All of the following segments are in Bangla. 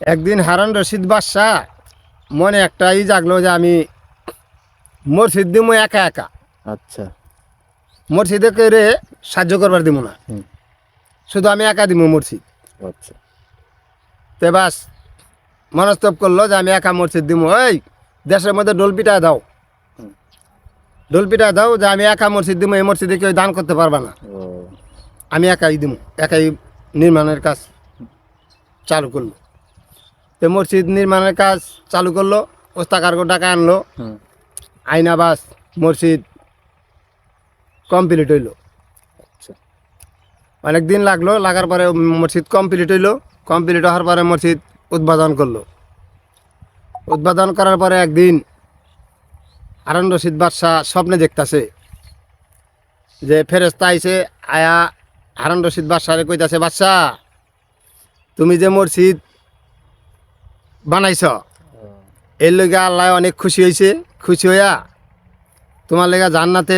একদিন হারুন রশিদ বাদশা মনে একটা জাগলো যে আমি মসজিদ দিব একা একা। আচ্ছা। মসজিদে করে সাহায্য করবার দিব না, হুম। শুধু আমি একা দিব মসজিদ। আচ্ছা। তে বাস মনস্তব করলো যে আমি একা মসজিদ দিব। ওই দেশের মধ্যে ডোল পিটা দাও, হুম। ডোল পিটা দাও যে আমি একা মসজিদ দিব, এই মসজিদে কেউ দান করতে পারবা না, ও আমি একাই দিব। একাই নির্মাণের কাজ চালু করলো। তো মসজিদ নির্মাণের কাজ চালু করলো, ওস্তাকারকে টাকা আনলো, হুম। আইনা বাস মসজিদ কমপ্লিট হইলো। আচ্ছা। অনেক দিন লাগলো, লাগার পরে মসজিদ কমপ্লিট হইলো। কমপ্লিট হওয়ার পরে মসজিদ উদ্বোধন করলো। উদ্বোধন করার পরে একদিন হারুন রশিদ বাদশা স্বপ্নে দেখতাছে যে ফেরেশতা আইছে, আয়া হারুন রশিদ বাদশারে কইতাছে, বাদশা তুমি যে মসজিদ বানাইছ এর লইগা আল্লাহ অনেক খুশি হয়েছে, খুশি হইয়া তোমার লেগা জান্নাতে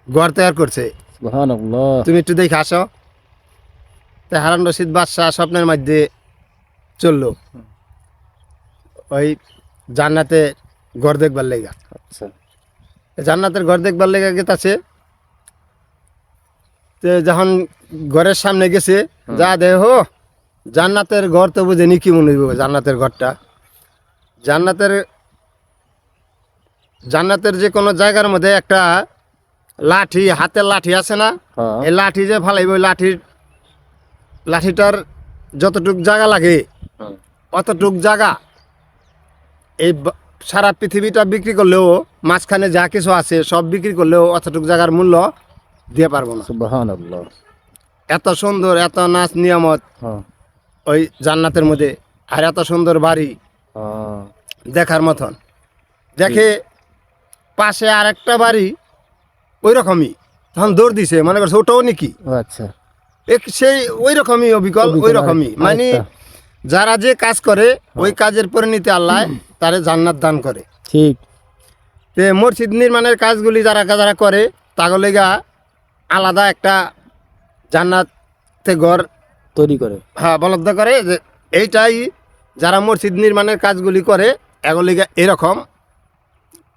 ঘর তৈরি করছে, সুবহানাল্লাহ। তুমি একটু দেখে আসো। তো হারুন রশিদ বাদশাহ স্বপ্নের মধ্যে চললো ওই জান্নাতে ঘর দেখবার লেগা। আচ্ছা। জান্নাতের ঘর দেখবার লেগে গেছে। তো যখন ঘরের সামনে গেছে, যা দেহ জান্নাতের ঘর তো বুঝেনি কি মনে হইব। জান্নাতের ঘরটা জান্নাতের জান্নাতের যে কোনো জায়গার মধ্যে একটা লাঠি, হাতের লাঠি আছে না, হ্যাঁ। এই লাঠি যে ফালাইব, ওই লাঠিটার যতটুক জায়গা লাগে হুম। অতটুক জায়গা এই সারা পৃথিবীটা বিক্রি করলেও, মাঝখানে যা কিছু আছে সব বিক্রি করলেও অতটুক জায়গার মূল্য দিয়ে পারবো না। সুবহানাল্লাহ। এত সুন্দর, এত নাচ নিয়ামত হ্যাঁ। ওই জান্নাতের মধ্যে, আর এত সুন্দর বাড়ি হ্যাঁ। দেখার মতন। দেখে পাশে আর একটা বাড়ি ওই রকমই, তখন দৌড় দিছে, মনে করছে ওটাও নাকি। ও আচ্ছা। সেই ওই রকমই অবিকল, ওই রকমই মানে যারা যে কাজ করে ওই কাজের পরিণতি আল্লাহ তারে জান্নাত দান করে। ঠিক। তে মসজিদ নির্মাণের কাজগুলি যারা যারা করে তাগলে গা আলাদা একটা জান্নাতে ঘর তৈরি করে। হ্যাঁ বলদ্ধ করে যে এইটাই যারা মসজিদ নির্মাণের কাজগুলি করে এগুলিগা এরকম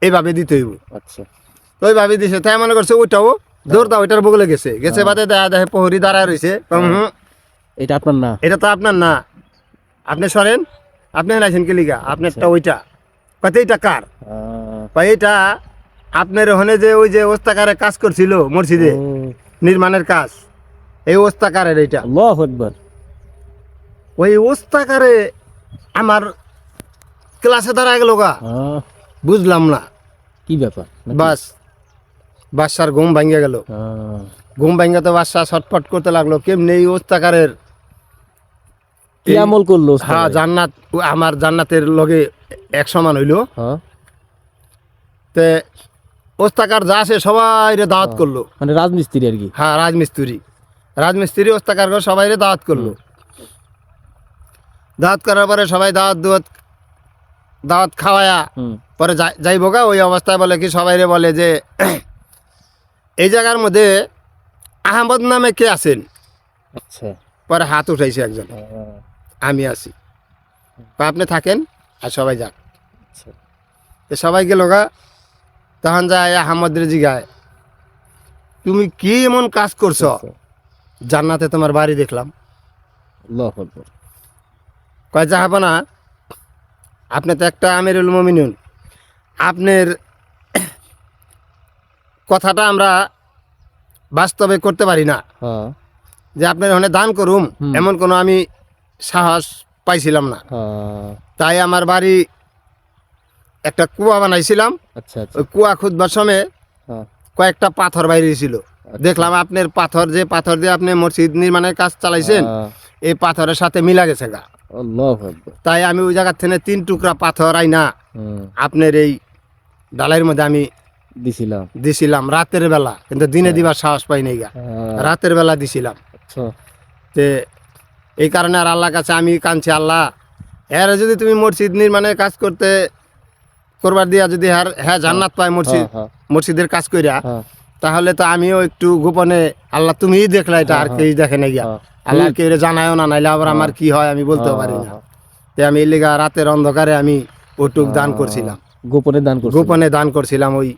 এইভাবে দিতে হইব। আচ্ছা। তো ওইভাবে দিছে, তাই মনে করছে ওইটাও দৌড়দা ওইটার বগলে গেছে গেছে বাদে দেখা দেখে প্রহরী দাঁড়ায় রয়েছে। এটা আপনার না? এটা তো আপনার না, আপনি সরেন, আপনি লাইছেন কে লিগা, আপনারটা ওইটা। কত এইটা কার? এইটা আপনার ওখানে যে ওই যে ওস্তাকারে কাজ করছিল মসজিদে ও, নির্মাণের কাজ, এই ওস্তাকারের এইটা। আল্লাহু আকবার। ওই ওস্তাকারে আমার ক্লাসে দাঁড়া গেল গা, হ্যাঁ। বুঝলাম না। কি ব্যাপার নাকি? বাস বাদশার ঘুম ভাঙ্গে গেল। হ্যাঁ। ঘুম ভাঙ্গে তো বাদশাহ ছটফট করতে লাগলো, কেমনি এই ওস্তাকারের কি আমল করলো ওস্তাদ? হ্যাঁ জান্নাত আমার জান্নাতের লগে এক সমান হইল। হ্যাঁ। তে ওস্তাকার যা আছে সবাই দাওয়াত করলো। মানে রাজমিস্ত্রি আর কি? হ্যাঁ রাজমিস্ত্রি ওস্তাকার সবাই দাওয়াত করলো। দাওয়াত করার পরে সবাই দাওয়াত খাওয়ায়া হুম। পরে যাইব গা। ওই অবস্থায় বলে কি সবাই বলে যে এই জায়গার মধ্যে আহমদ নামে কে আছেন? আচ্ছা। পরে হাত উঠাইছে একজন, আমি আছি। আপনি থাকেন আর সবাই যাক। আচ্ছা। তো সবাই গেল গা। তখন যায় আহমদের জিগায়, তুমি কি এমন কাজ করছো? জান্নাতে তোমার বাড়ি দেখলাম। আল্লাহু আকবার। কয় যাহাব না, আপনি তো একটা আমিরুল মুমিনুন, আপনার কথাটা আমরা বাস্তবে করতে পারি না হ্যাঁ। যে আপনার ওখানে দান করুম, এমন কোনো আমি সাহস পাইছিলাম না। হ্যাঁ। তাই আমার বাড়ি একটা কুয়া বানাইছিলাম। আচ্ছা আচ্ছা। ওই কুয়া খুঁজবার সময় হ্যাঁ। কয়েকটা পাথর বাইরে ছিল, দেখলাম আপনার পাথর, যে পাথর দিয়ে আপনি মসজিদ নির্মাণের কাজ চালাইছেন এই পাথরের সাথে মিলা গেছে গা। আল্লাহু আকবার। তাই আমি ওই জায়গার থেকে 3 টুকরা পাথর আইনা হুম। আপনার এই ডালাইয়ের মধ্যে আমি দিছিলাম রাতের বেলা, কিন্তু দিনে দিবার সাহস পাই নাই গা, রাতের বেলা দিছিলাম। আচ্ছা। তে এই কারণে আর আল্লাহর কাছে আমি কাঁদছি, আল্লাহ এর যদি তুমি মসজিদ নির্মাণের কাজ করবার দিয়া যদি হ্যাঁ জান্নাত পায় মসজিদের কাজ কইরা, তাহলে তো আমিও একটু গোপনে, আল্লাহ তুমিই দেখলা এটা, আর কেউ দেখে নাই গিয়া, আল্লাহ কেউ জানায়ও না, নাইলে আবার আমার কি হয় আমি বলতেও পারি না। তে আমি এই লিগা রাতের অন্ধকারে আমি ওটুক দান করছিলাম, গোপনে দান করছেন। গোপনে দান করছিলাম ওই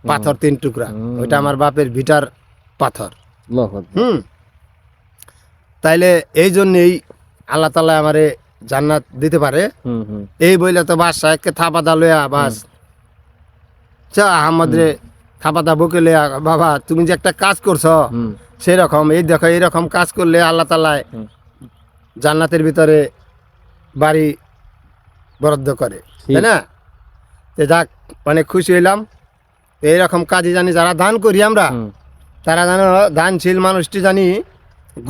পাথর 3 টুকরা। হুম। ওইটা আমার বাপের ভিটার পাথর। আল্লাহু আকবার। হুম, তাইলে এই জন্যেই আল্লাহ তাআলা আমারে জান্নাত দিতে পারে। হুম হুম এই বইলে তো বাদশাহ একে থাপাদা লইয়া বাস চা আহমদ রে থাপাদা বকে লইয়া, বাবা তুমি যে একটা কাজ করছো হুম সেরকম, এই দেখো এইরকম কাজ করলে আল্লাহ তাআলা হুম। জান্নাতের ভিতরে বাড়ি বরাদ্দ করে, ঠিক। তাই না? তো যাক, অনেক খুশি হইলাম। তো এইরকম কাজে জানি যারা দান করি আমরা, হুম। তারা যেন দানশীল মানুষটি জানি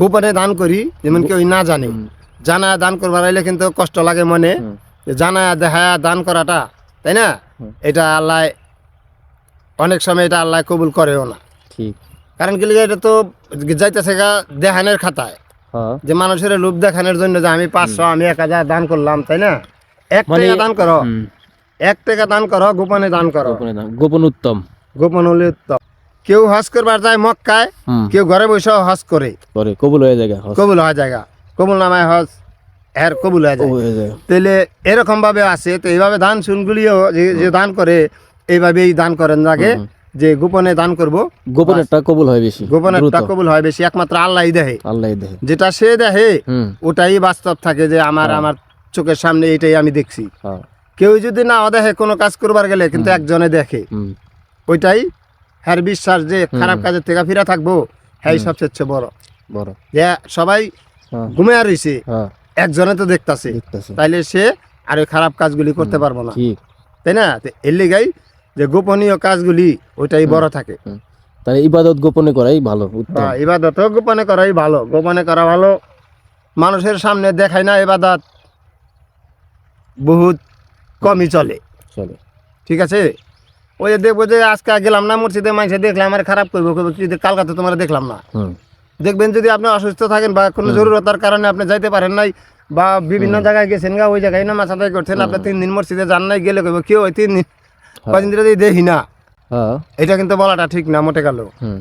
গোপনে দান করি, যেমন কেউ না জানে। হুম। জানা দান করবার আইলে কিন্তু কষ্ট লাগে মনে, হুম। যে জানা দেখা দান করাটা, তাই না? হুম। এটা আল্লাহ অনেক সময় এটা আল্লাহ কবুল করেও না। ঠিক। কারণ কি লিগে, এটা তো যাইতেছে গা দেখানের খাতায়, হ্যাঁ যে মানুষের লোভ দেখানোর জন্য যে আমি 500 আমি 1000 দান করলাম, তাই না? 1 মানে টাকা দান করো, হুম, 1 টাকা দান করো, গোপনে দান করো। গোপনে দান, গোপন উত্তম। গোপন হলে উত্তম। কেউ হজ করবার যায় মক্কায়, হুম। কেউ ঘরে বসেও হজ করে, পরে কবুল হয়ে যায় হজ। কবুল হওয়া জায়গা, কবুল নামায় হজ এর কবুল হয়ে যায়। কবুল হয়ে যায়। তাহলে এরকম ভাবে আছে। তো এইভাবে দান শুনগুলিও যে দান করে, এইভাবেই দান করেন আগে, হুম। যে গোপনে দান করব। গোপনেরটা কবুল হয় বেশি, গোপনেরটা দ্রুত। কবুল হয় বেশি, একমাত্র আল্লাহই দেখে। আল্লাহ দেখে। যেটা সে দেখে হুম। ওটাই বাস্তব থাকে, যে আমার হ্যাঁ। আমার চোখের সামনে এইটাই আমি দেখছি। হ্যাঁ। কেউ যদি না দেখে কোনো কাজ করবার গেলে, কিন্তু একজনে দেখে, হুম। ওইটাই হ্যার বিশ্বাস যে খারাপ কাজের থেকে ফিরে থাকবো, হ্যাঁ সবচেয়ে বড়। বড়। যে সবাই হ্যাঁ। ঘুমে আর রইছে, হ্যাঁ। একজনে তো দেখতাছে, দেখতেছে। তাইলে সে আর ওই খারাপ কাজগুলি করতে পারবো না, ঠিক। তাই না? তো এর লিগাই যে গোপনীয় কাজগুলি ওইটাই বড় থাকে। হুম। তাহলে ইবাদত গোপনে করাই ভালো, উত্তম। বা ইবাদত গোপনে করাই ভালো, গোপনে করা ভালো। মানুষের সামনে দেখায় না ইবাদত বহুত কমই চলে, চলে। ঠিক আছে? ওই যে দেখবো যে আজকে গেলাম না মসজিদে, মাইসে দেখলে আমার খারাপ করবো, কালকা তো তোমার দেখলাম না। হুম। দেখবেন যদি আপনি অসুস্থ থাকেন বা কোনো জরুরতার কারণে আপনি যাইতে পারেন নাই, বা বিভিন্ন জায়গায় গেছেন গা, ওই জায়গায় নামাজ আদায় করছেন, আপনি 3 দিন মসজিদে যান নাই, গেলে কইব কেউ ওই 3 দিন কদিন ধরে দেখি না। হ্যাঁ। এটা কিন্তু বলাটা ঠিক না মোটে গেল। হুম।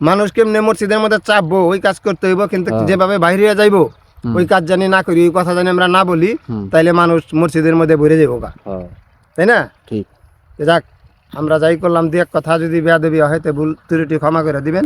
মানুষ কেমনে মসজিদের মধ্যে চাপবো, ওই কাজ করতে হইব, কিন্তু যেভাবে বাইরে যাইবো ওই কাজ জানি না করি, ওই কথা জানি আমরা না বলি, তাইলে মানুষ মসজিদের মধ্যে ভরে যাবো গা, হ্যাঁ। তাই না? ঠিক। যাক, আমরা যাই করলাম, দু এক কথা যদি বেয়াদবি হয় তো ভুল ত্রুটি ক্ষমা করে দিবেন।